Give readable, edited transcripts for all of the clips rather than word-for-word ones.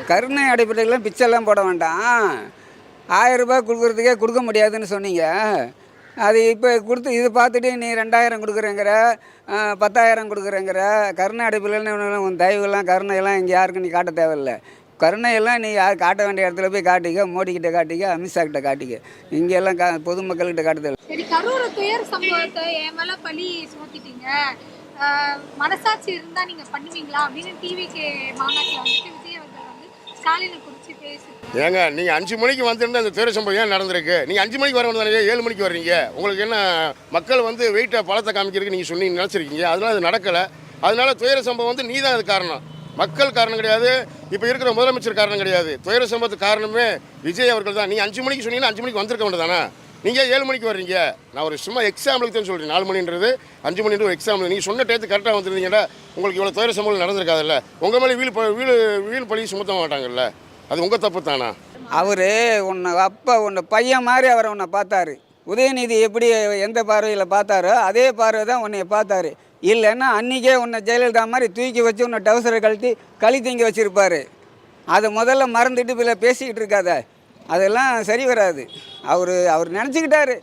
கருணை அடிப்படையில் பிச்சைலாம் போட வேண்டாம். 1000 ரூபாய் கொடுக்குறதுக்கே கொடுக்க முடியாதுன்னு சொன்னீங்க. அது இப்போ கொடுத்து இதை பார்த்துட்டு நீ 2000 கொடுக்குறேங்கிற, 10,000 கொடுக்குறேங்கிற. கருணை அடிப்படையில் உன் தயவுலாம் கருணையெல்லாம் இங்கே யாருக்கும் நீ காட்ட தேவையில்லை. கருணையெல்லாம் நீ யார் காட்ட வேண்டிய இடத்துல போய் காட்டிக்க. மோடிக்கிட்ட காட்டிக்க, அமித்ஷா கிட்ட காட்டிக்க. இங்கெல்லாம் பொதுமக்கள்கிட்ட காட்ட தேவை. சரி, கரூர் துயர் சம்பவத்தை என் மேல பழி சுமத்திட்டீங்க, மனசாட்சி இருந்தா நீங்க பண்ணுவீங்களா அப்படின்னு டிவிக்கு மாநாட்டில் வந்துட்டு விஜய் அவர்கள் வந்து ஸ்டாலினை குறித்து பேசி. ஏங்க நீங்கள் 5 மணிக்கு வந்துட்டு அந்த துயர சம்பவம் ஏன் நடந்திருக்கு? நீங்கள் 5 மணிக்கு வர வேண்டியதானே, 7 மணிக்கு வர்றீங்க. உங்களுக்கு என்ன மக்கள் வந்து வெயிட்டை பழத்தை காமிக்கிறதுக்கு நீங்கள் சொன்னீங்க நினச்சிருக்கீங்க. அதனால அது நடக்கலை. அதனால துயர சம்பவம் வந்து நீ தான் அது காரணம். மக்கள் காரணம் கிடையாது, இப்போ இருக்கிற முதலமைச்சர் காரணம் கிடையாது. துயர சம்பவத்துக்கு காரணமே விஜய் அவர்கள் தான். நீங்கள் 5 மணிக்கு சொன்னீங்கன்னா 5 மணிக்கு வந்திருக்க வேண்டியதானே. நீங்கள் 7 மணிக்கு வர்றீங்க. நான் ஒரு சும்மா எக்ஸாம்பிளுக்கு தான் சொல்கிறேன். 4 மணின்றது 5 மணின்றது ஒரு எக்ஸாம்பிள். நீங்கள் சொன்ன டேத்து கரெக்டாக வந்துருந்தீங்கன்னா உங்களுக்கு இவ்வளோ துயர சம்பவம் நடந்திருக்காதுல்ல. உங்கள் மேலே வீல் பழி சுமத்த மாட்டாங்கல்ல. அது உங்கள் தப்பு தானா? அவர் உன்னை பையன் மாதிரி அவரை உன்னை பார்த்தாரு. உதயநிதி எப்படி எந்த பார்வையில் பார்த்தாரோ அதே பார்வை தான் உன்னைய பார்த்தாரு. இல்லைன்னா அன்றைக்கே உன்னை ஜெயலலிதா மாதிரி தூக்கி வச்சு உன்னை டவுசரை களி தீங்கி வச்சுருப்பார். அதை முதல்ல மறந்துட்டு இப்போ பேசிக்கிட்டு இருக்காத. அதெல்லாம் சரி வராது. அவர் நினச்சிக்கிட்டாரு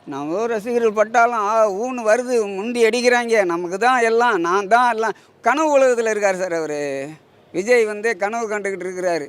நம்ம ரசிகர்கள் பட்டாலும் ஊன்னு வருது, முண்டி அடிக்கிறாங்க, நமக்கு தான் எல்லாம், நான் தான் எல்லாம். கனவு உலகத்தில் இருக்கார் சார் அவர். விஜய் வந்து கனவு கண்டுக்கிட்டு இருக்கிறாரு.